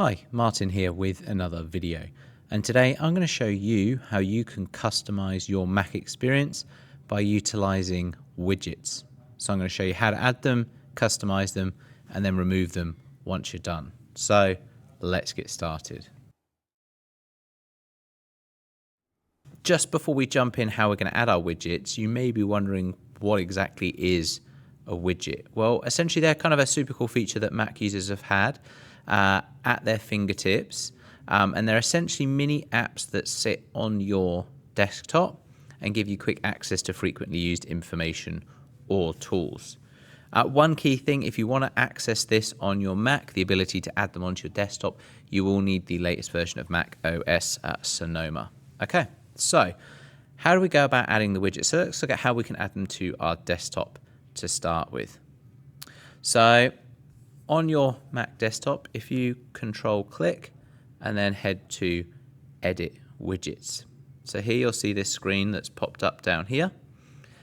Hi, Martin here with another video, and today I'm going to show you how you can customize your Mac experience by utilizing widgets. So I'm going to show you how to add them, customize them, and then remove them once you're done. So let's get started. Just before we jump in how we're going to add our widgets, you may be wondering what exactly is a widget. Well, essentially they're kind of a super cool feature that Mac users have had at their fingertips, and they're essentially mini apps that sit on your desktop and give you quick access to frequently used information or tools. One key thing, if you want to access this on your Mac, the ability to add them onto your desktop, you will need the latest version of Mac OS Sonoma. Okay, so how do we go about adding the widgets? So let's look at how we can add them to our desktop to start with. So on your Mac desktop, if you control click and then head to edit widgets. So here you'll see this screen that's popped up down here.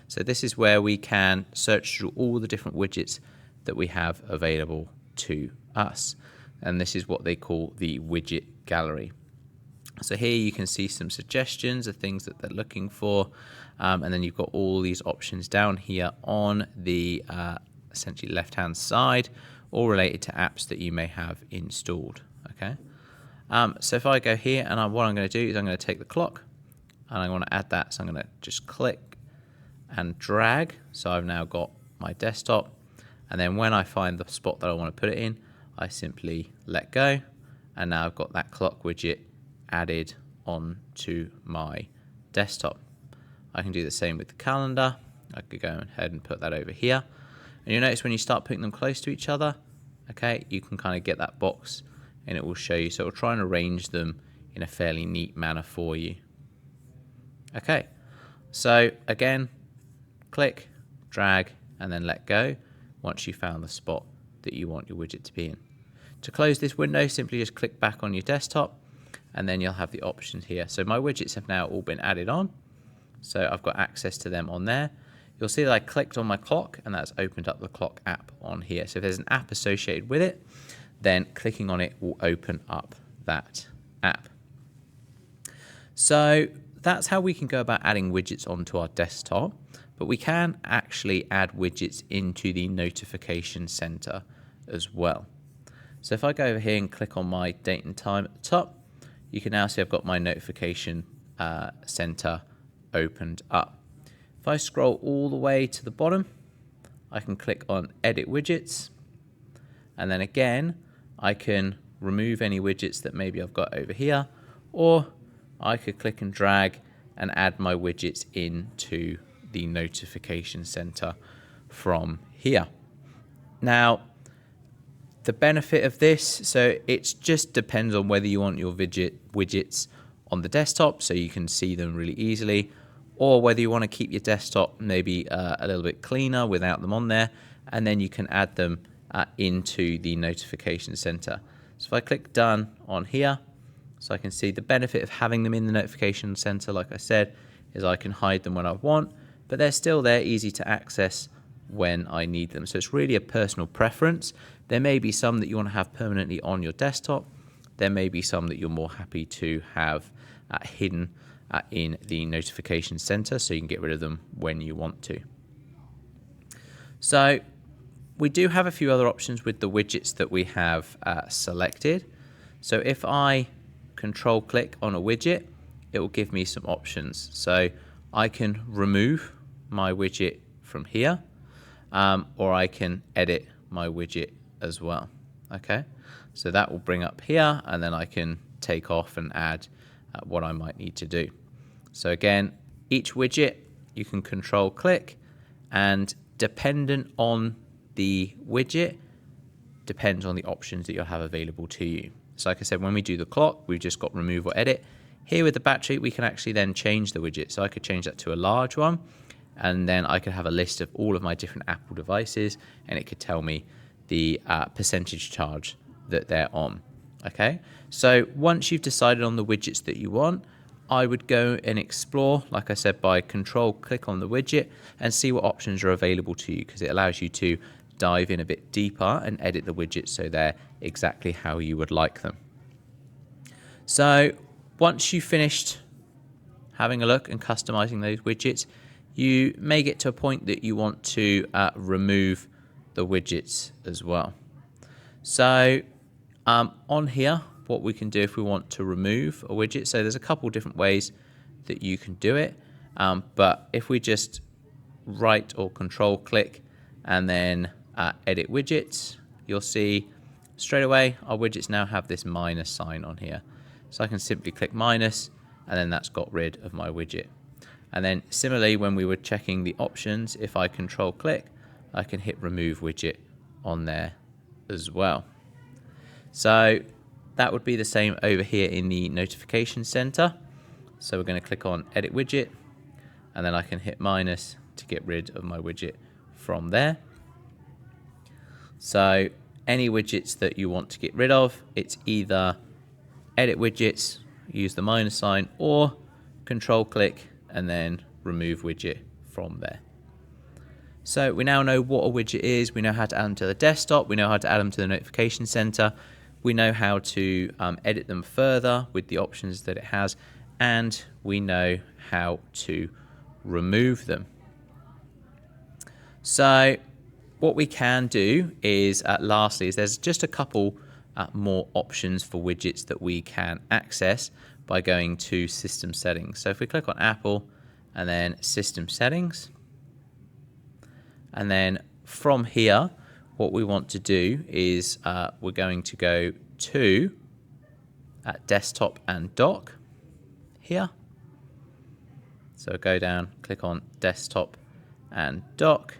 So this is where we can search through all the different widgets that we have available to us. And this is what they call the widget gallery. So here you can see some suggestions of things that they're looking for. And then you've got all these options down here on the essentially left-hand side, all related to apps that you may have installed. Okay. So if I go here and what I'm going to do is I'm going to take the clock and I want to add that. So I'm going to just click and drag. So I've now got my desktop. And then when I find the spot that I want to put it in, I simply let go. And now I've got that clock widget added onto my desktop. I can do the same with the calendar. I could go ahead and put that over here. And you'll notice when you start putting them close to each other, okay, you can kind of get that box and it will show you. So it'll try and arrange them in a fairly neat manner for you. Okay, so again, click, drag, and then let go once you've found the spot that you want your widget to be in. To close this window, simply just click back on your desktop and then you'll have the options here. So my widgets have now all been added on. So I've got access to them on there. You'll see that I clicked on my clock and that's opened up the clock app on here. So if there's an app associated with it, then clicking on it will open up that app. So that's how we can go about adding widgets onto our desktop, but we can actually add widgets into the notification center as well. So if I go over here and click on my date and time at the top, you can now see I've got my notification center opened up. If I scroll all the way to the bottom, I can click on edit widgets. And then again, I can remove any widgets that maybe I've got over here, or I could click and drag and add my widgets into the notification center from here. Now, the benefit of this, so it just depends on whether you want your widgets on the desktop so you can see them really easily, or whether you want to keep your desktop maybe a little bit cleaner without them on there, and then you can add them into the notification center. So if I click done on here, so I can see the benefit of having them in the notification center, like I said, is I can hide them when I want, but they're still there, easy to access when I need them. So it's really a personal preference. There may be some that you want to have permanently on your desktop. There may be some that you're more happy to have hidden in the notification center, so you can get rid of them when you want to. So we do have a few other options with the widgets that we have selected. So if I control click on a widget, it will give me some options. So I can remove my widget from here, or I can edit my widget as well. Okay, so that will bring up here, and then I can take off and add what I might need to do. So again, each widget you can control click, and dependent on the widget depends on the options that you'll have available to you. So like I said, when we do the clock, we've just got remove or edit. Here with the battery, we can actually then change the widget. So I could change that to a large one, and then I could have a list of all of my different Apple devices, and it could tell me the percentage charge that they're on. Okay, so once you've decided on the widgets that you want, I would go and explore, like I said, by control click on the widget and see what options are available to you, because it allows you to dive in a bit deeper and edit the widgets so they're exactly how you would like them. So once you've finished having a look and customizing those widgets, you may get to a point that you want to remove the widgets as well. So on here, what we can do if we want to remove a widget, so there's a couple different ways that you can do it, but if we just right or control click and then edit widgets, you'll see straight away our widgets now have this minus sign on here. So I can simply click minus, and then that's got rid of my widget. And then similarly, when we were checking the options, if I control click, I can hit remove widget on there as well. So that would be the same over here in the notification center. So we're going to click on edit widget, and then I can hit minus to get rid of my widget from there. So any widgets that you want to get rid of, it's either edit widgets, use the minus sign, or control click and then remove widget from there. So we now know what a widget is, we know how to add them to the desktop, we know how to add them to the notification center, we know how to edit them further with the options that it has, and we know how to remove them. So what we can do is, lastly, is there's just a couple more options for widgets that we can access by going to system settings. So if we click on Apple and then system settings, and then from here, what we want to do is we're going to go to desktop and dock here. So go down, click on desktop and dock.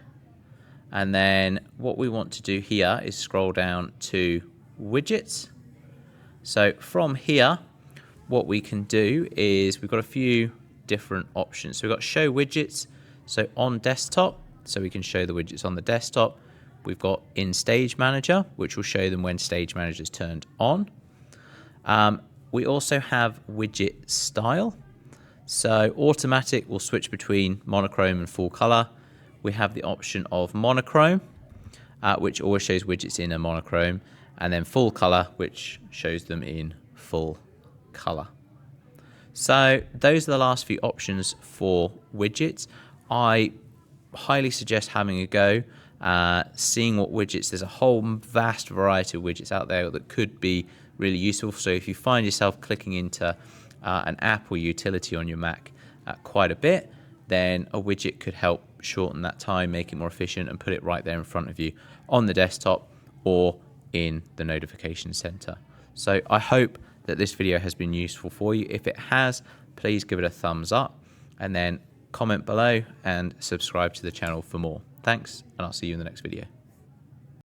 And then what we want to do here is scroll down to widgets. So from here, what we can do is we've got a few different options. So we've got show widgets. So on desktop, so we can show the widgets on the desktop. We've got in Stage Manager, which will show them when Stage Manager is turned on. We also have widget style. So automatic will switch between monochrome and full color. We have the option of monochrome, which always shows widgets in a monochrome, and then full color, which shows them in full color. So those are the last few options for widgets. I highly suggest having a go, seeing what widgets. There's a whole vast variety of widgets out there that could be really useful. So if you find yourself clicking into an app or utility on your Mac quite a bit, then a widget could help shorten that time, make it more efficient, and put it right there in front of you on the desktop or in the notification center. So I hope that this video has been useful for you. If it has, please give it a thumbs up, and then comment below and subscribe to the channel for more. Thanks, and I'll see you in the next video.